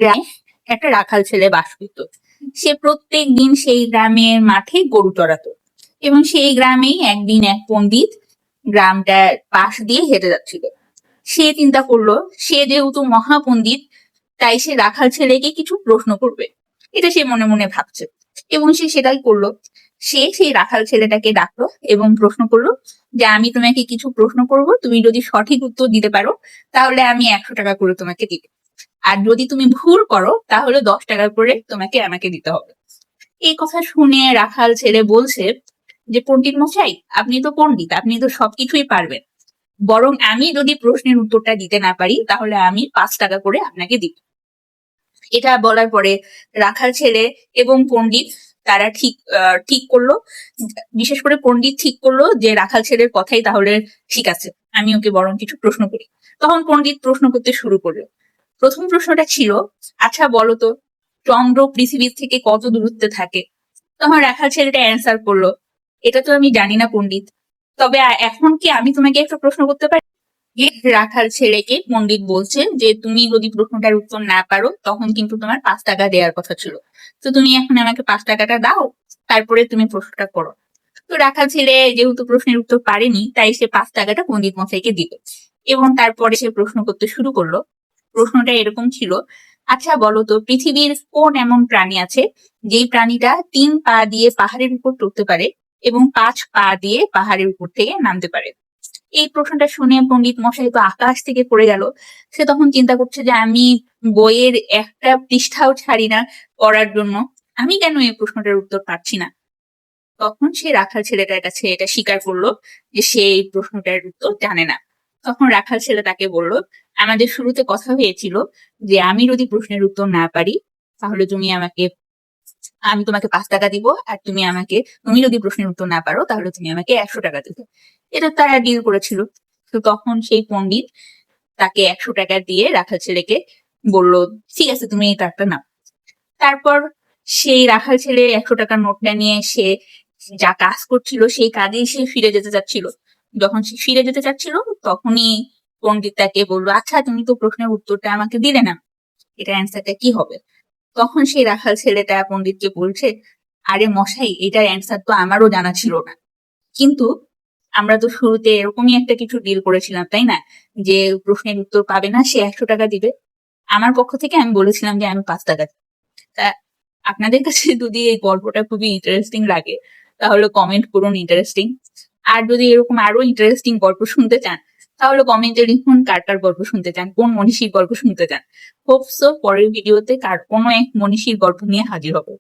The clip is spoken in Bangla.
গ্রামে একটা রাখাল ছেলে বাস করত। সে প্রত্যেক দিন সেই গ্রামের মাঠে গরু চড়াতো এবং সেই গ্রামেই একদিন এক পণ্ডিত গ্রামটার পাশ দিয়ে হেঁটে যাচ্ছিল। সে চিন্তা করলো, সে যেহেতু মহাপণ্ডিত, তাই সে রাখাল ছেলেকে কিছু প্রশ্ন করবে, এটা সে মনে মনে ভাবছে এবং সে সেটাই করলো। সে সেই রাখাল ছেলেটাকে ডাকলো এবং প্রশ্ন করলো যে আমি তোমাকে কিছু প্রশ্ন করব, তুমি যদি সঠিক উত্তর দিতে পারো তাহলে আমি 100 টাকা করে তোমাকে দিব, আর যদি তুমি ভুল করো তাহলে 10 টাকা করে তোমাকে আমাকে দিতে হবে। এই কথা শুনে রাখাল ছেলে বলছে যে পণ্ডিত মশাই, আপনি তো পণ্ডিত, আপনি তো সবকিছুই পারবেন, বরং আমি যদি প্রশ্নের উত্তরটা দিতে না পারি তাহলে আমি 5 টাকা করে আপনাকে দিব। এটা বলার পরে রাখাল ছেলে এবং পণ্ডিত তারা ঠিক করলো, বিশেষ করে পণ্ডিত ঠিক করলো যে রাখাল ছেলের কথাই তাহলে ঠিক আছে, আমি ওকে বরং কিছু প্রশ্ন করি। তখন পণ্ডিত প্রশ্ন করতে শুরু করলো। প্রথম প্রশ্নটা ছিল, আচ্ছা বলো তো, চন্দ্র পৃথিবীর থেকে কত দূরত্বে থাকে? তখন রাখাল ছেলেটা অ্যান্সার করলো, এটা তো আমি জানি না পণ্ডিত, তবে এখন কি আমি তোমাকে একটা প্রশ্ন করতে পারি? রাখাল ছেলেকে পণ্ডিত বলছে যে তুমি যদি প্রশ্নটার উত্তর না পারো তখন কিন্তু তোমার 5 টাকা দেওয়ার কথা ছিল, তো তুমি এখন আমাকে 5 টাকাটা দাও, তারপরে তুমি প্রশ্নটা করো। তো রাখাল ছেলে যেহেতু প্রশ্নের উত্তর পারেনি, তাই সে 5 টাকাটা পণ্ডিত মশাইকে দিল এবং তারপরে সে প্রশ্ন করতে শুরু করলো। প্রশ্নটা এরকম ছিল, আচ্ছা বলো তো, পৃথিবীর কোন এমন প্রাণী আছে যেই প্রাণীটা 3 পা দিয়ে পাহাড়ের উপর চড়তে পারে এবং 5 পা দিয়ে পাহাড়ের উপর থেকে নামতে পারে? এই প্রশ্নটা শুনে পণ্ডিত মশাই তো আকাশ থেকে পড়ে গেল। সে তখন চিন্তা করছে যে আমি বইয়ের একটা পৃষ্ঠাও ছাড়ি না পড়ার জন্য, আমি কেন এই প্রশ্নটার উত্তর পাচ্ছি না। তখন সে রাখাল ছেলেটার কাছে এটা স্বীকার করলো যে সে এই প্রশ্নটার উত্তর জানে না। তখন রাখাল ছেলে তাকে বলল, আমাদের শুরুতে কথা হয়েছিল যে আমি যদি প্রশ্নের উত্তর না পারি তাহলে আমি তোমাকে 5 টাকা দিব, আর তুমি যদি প্রশ্নের উত্তর না পারো তাহলে তুমি আমাকে 100 টাকা দিবে। এটা তারা ডিল করেছিল। তো তখন সেই পণ্ডিত তাকে 100 টাকা দিয়ে রাখাল ছেলেকে বলল, ঠিক আছে তুমি এই টাকাটা নাও। তারপর সেই রাখাল ছেলে 100 টাকার নোটটা নিয়ে সে যা কাজ করছিল সেই কাজেই সে ফিরে যেতে চাচ্ছিল। যখন সে ফিরে যেতে চাচ্ছিল তখনই পণ্ডিত তাকে বললো, আচ্ছা তুমি তো প্রশ্নের উত্তরটা আমাকে দিলে না, এটা অ্যান্সারটা কি হবে? তখন সেই রাখাল ছেলেটা পণ্ডিতকে বলছে, আরে মশাই, এটার অ্যান্সার তো আমারও জানা ছিল না, কিন্তু আমরা তো শুরুতে এরকমই একটা কিছু ডিল করেছিলাম, তাই না, যে প্রশ্নের উত্তর পাবে না সে 100 টাকা দিবে। আমার পক্ষ থেকে আমি বলেছিলাম যে আমি 5 টাকা দিই। তা আপনাদের কাছে যদি এই গল্পটা খুবই ইন্টারেস্টিং লাগে তাহলে কমেন্ট করুন ইন্টারেস্টিং, আর যদি এরকম আরো ইন্টারেস্টিং গল্প শুনতে চান তাহলে কমেন্টে লিখুন কার কার গল্প শুনতে চান, কোন মনীষীর গল্প শুনতে চান। হোপ সো পরের ভিডিওতে কোনো এক মনীষীর গল্প নিয়ে হাজির হবো।